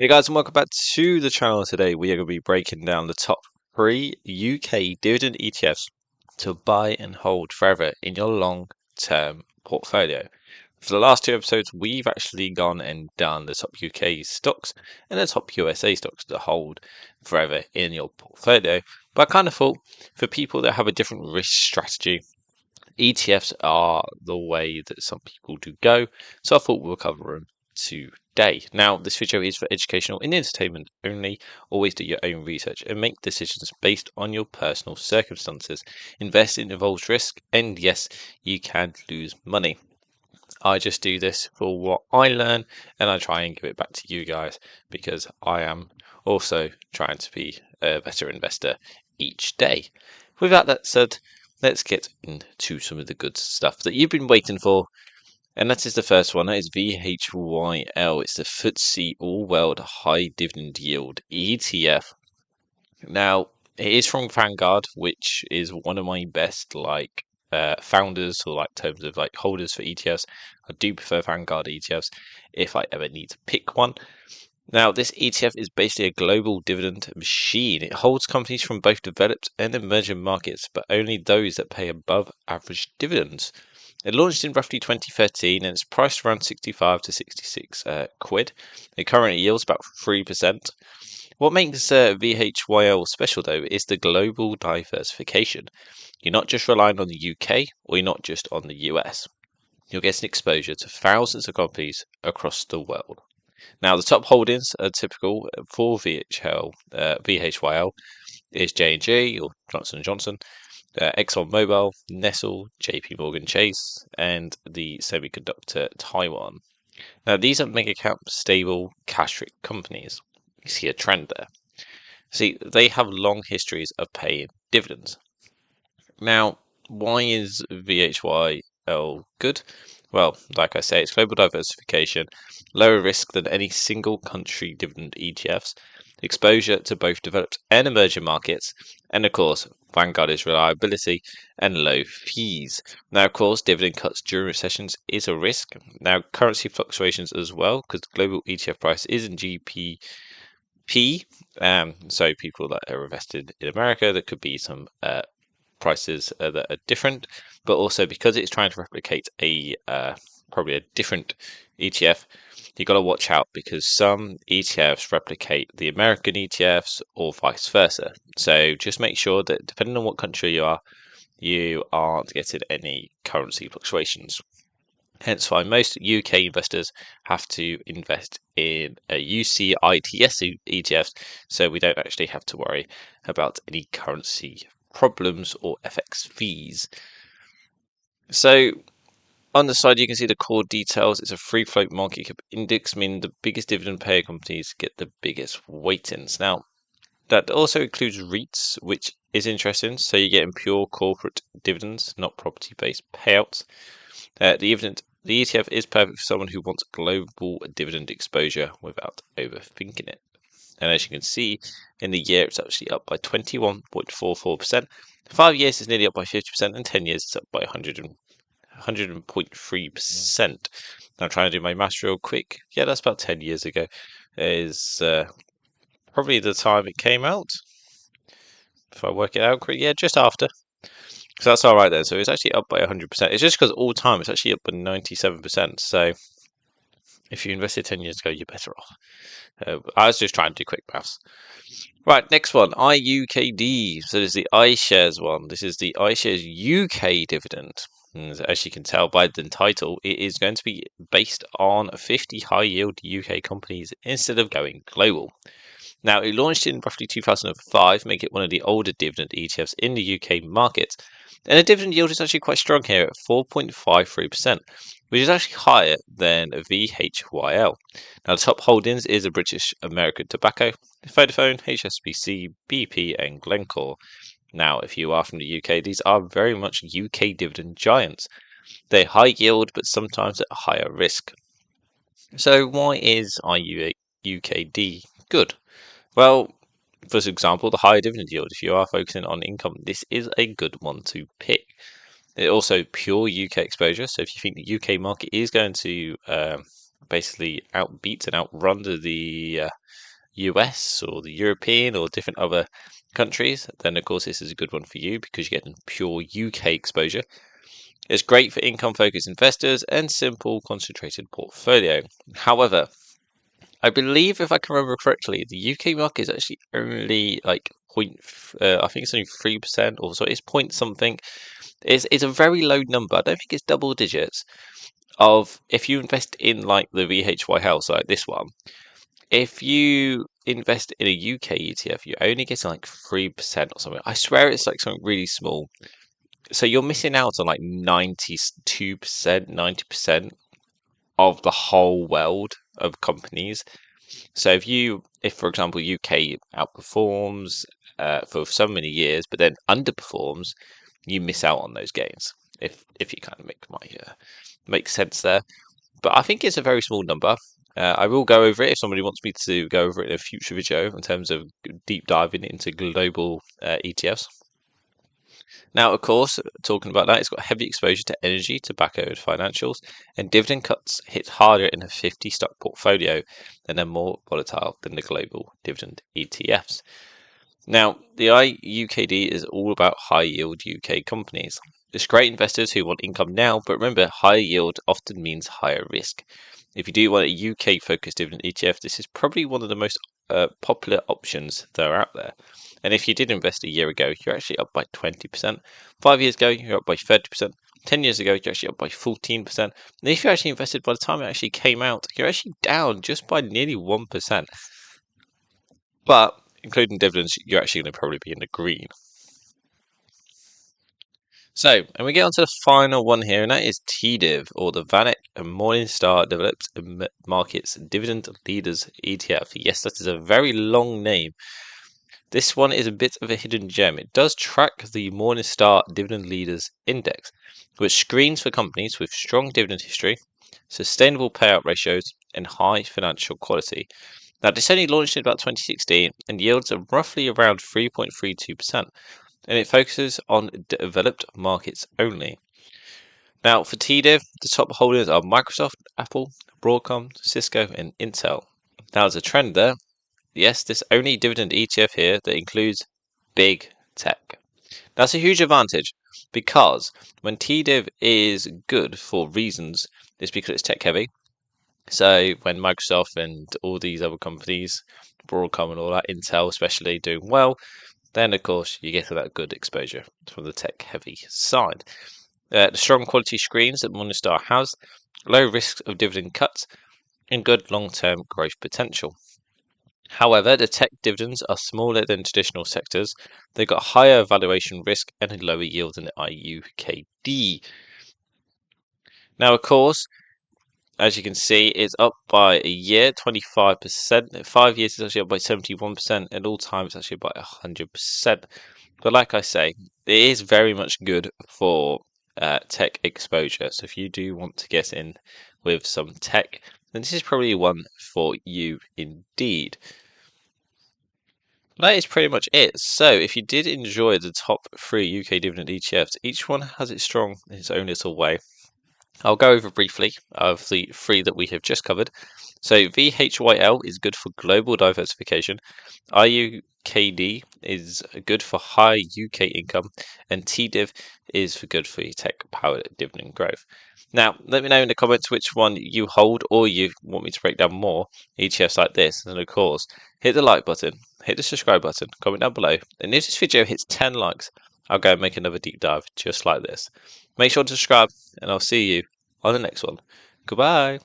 Hey guys, and welcome back to the channel. Today we are going to be breaking down the top 3 UK dividend ETFs to buy and hold forever in your long-term portfolio. For the last two episodes, we've actually gone and done the top UK stocks and the top USA stocks to hold forever in your portfolio. But I kind of thought for people that have a different risk strategy, ETFs are the way that some people do go, so I thought we'll cover them today. Now, this video is for educational and entertainment only. Always do your own research and make decisions based on your personal circumstances. Investing involves risk, and yes, you can lose money. I just do this for what I learn, and I try and give it back to you guys because I am also trying to be a better investor each day. With that said, let's get into some of the good stuff that you've been waiting for. And that is the first one. That is VHYL. It's the FTSE All World High Dividend Yield ETF. Now, it is from Vanguard, which is one of my best founders or terms of holders for ETFs. I do prefer Vanguard ETFs if I ever need to pick one. Now, this ETF is basically a global dividend machine. It holds companies from both developed and emerging markets, but only those that pay above average dividends. It launched in roughly 2013 and it's priced around 65 to 66 quid. It currently yields about 3%. What makes VHYL special though is the global diversification. You're not just relying on the UK or you're not just on the US. You're getting exposure to thousands of companies across the world. Now, the top holdings are typical for VHYL is J&J or Johnson & Johnson, ExxonMobil, Nestle, JP Morgan Chase, and the semiconductor Taiwan. Now, these are mega cap stable cash-rich companies. You see a trend there. See, they have long histories of paying dividends. Now, why is VHYL good? Well, like I say, it's global diversification, lower risk than any single country dividend ETFs, exposure to both developed and emerging markets, and of course, Vanguard is reliability and low fees. Now, of course, dividend cuts during recessions is a risk. Now, currency fluctuations as well, because the global ETF price is in GBP. So people that are invested in America, there could be some prices that are different, but also because it's trying to replicate a probably a different ETF, you got to watch out because some ETFs replicate the American ETFs or vice versa. So just make sure that depending on what country you aren't getting any currency fluctuations. Hence why most UK investors have to invest in a UCITS ETFs, so we don't actually have to worry about any currency problems or FX fees. So on the side, you can see the core details. It's a free float market cap index, meaning the biggest dividend payer companies get the biggest weightings. Now, that also includes REITs, which is interesting. So you're getting pure corporate dividends, not property-based payouts. The ETF is perfect for someone who wants global dividend exposure without overthinking it. And as you can see, in the year, it's actually up by 21.44%. 5 years is nearly up by 50%, and 10 years it's up by 100.3%. Now, I'm trying to do my maths real quick. Yeah, that's about 10 years ago. Is probably the time it came out. If I work it out correctly, yeah, just after. So that's all right then. So it's actually up by 100%. It's just because all time it's actually up by 97%. So if you invested 10 years ago, you're better off. I was just trying to do quick maths. Right, next one, IUKD. So there's the iShares one. This is the iShares UK dividend. And as you can tell by the title, it is going to be based on 50 high-yield UK companies instead of going global. Now, it launched in roughly 2005, making it one of the older dividend ETFs in the UK market. And the dividend yield is actually quite strong here at 4.53%, which is actually higher than VHYL. Now, the top holdings is a British American Tobacco, Vodafone, HSBC, BP, and Glencore. Now, if you are from the UK, these are very much UK dividend giants. They're high yield, but sometimes at a higher risk. So, why is IUKD good? Well, for example, the higher dividend yield. If you are focusing on income, this is a good one to pick. It also pure UK exposure. So if you think the UK market is going to basically outbeat and outrun the US or the European or different other countries, then of course this is a good one for you because you get pure UK exposure. It's great for income-focused investors and simple concentrated portfolio. However, I believe if I can remember correctly, the UK market is actually only like I think it's only 3%, or so it's point something. It's a very low number. I don't think it's double digits. Of if you invest in like the VHYL, so like this one, if you invest in a UK ETF, you only get like 3% or something. I swear it's like something really small. So you're missing out on like 92%, 90% of the whole world of companies. So if for example UK outperforms for so many years, but then underperforms, you miss out on those gains. If you kind of make sense there. But I think it's a very small number. I will go over it if somebody wants me to go over it in a future video in terms of deep diving into global ETFs. Now, of course, talking about that, it's got heavy exposure to energy, tobacco, and financials, and dividend cuts hit harder in a 50 stock portfolio and are more volatile than the global dividend ETFs. Now, the IUKD is all about high yield UK companies. It's great investors who want income now, but remember, higher yield often means higher risk. If you do want a UK focused dividend ETF, this is probably one of the most popular options that are out there. And if you did invest a year ago, you're actually up by 20%. 5 years ago, you're up by 30%. 10 years ago, you're actually up by 14%. And if you actually invested by the time it actually came out, you're actually down just by nearly 1%. But including dividends, you're actually going to probably be in the green. So, and we get on to the final one here, and that is TDIV, or the VanEck and Morningstar Developed Markets Dividend Leaders ETF. Yes, that is a very long name. This one is a bit of a hidden gem. It does track the Morningstar Dividend Leaders Index, which screens for companies with strong dividend history, sustainable payout ratios, and high financial quality. Now, this only launched in about 2016 and yields are roughly around 3.32%, and it focuses on developed markets only. Now, for TDIV, the top holders are Microsoft, Apple, Broadcom, Cisco, and Intel. Now, there's a trend there. Yes, this only dividend ETF here that includes big tech. That's a huge advantage because when TDIV is good for reasons, it's because it's tech heavy. So when Microsoft and all these other companies, Broadcom and all that, Intel especially, doing well, then of course you get that good exposure from the tech heavy side. The strong quality screens that Morningstar has, low risk of dividend cuts, and good long-term growth potential. However, the tech dividends are smaller than traditional sectors. They've got higher valuation risk and a lower yield than the IUKD. Now, of course, as you can see, it's up by a year, 25%. 5 years it's actually up by 71%, and all time it's actually by 100%. But like I say, it is very much good for tech exposure. So if you do want to get in with some tech, then this is probably one for you indeed. That is pretty much it. So if you did enjoy the top 3 UK dividend ETFs, each one has its strong in its own little way. I'll go over briefly of the 3 that we have just covered. So VHYL is good for global diversification, IUKD is good for high UK income, and TDIV is for good for your tech-powered dividend growth. Now, let me know in the comments which one you hold or you want me to break down more ETFs like this. And of course, hit the like button, hit the subscribe button, comment down below. And if this video hits 10 likes, I'll go and make another deep dive just like this. Make sure to subscribe, and I'll see you on the next one. Goodbye.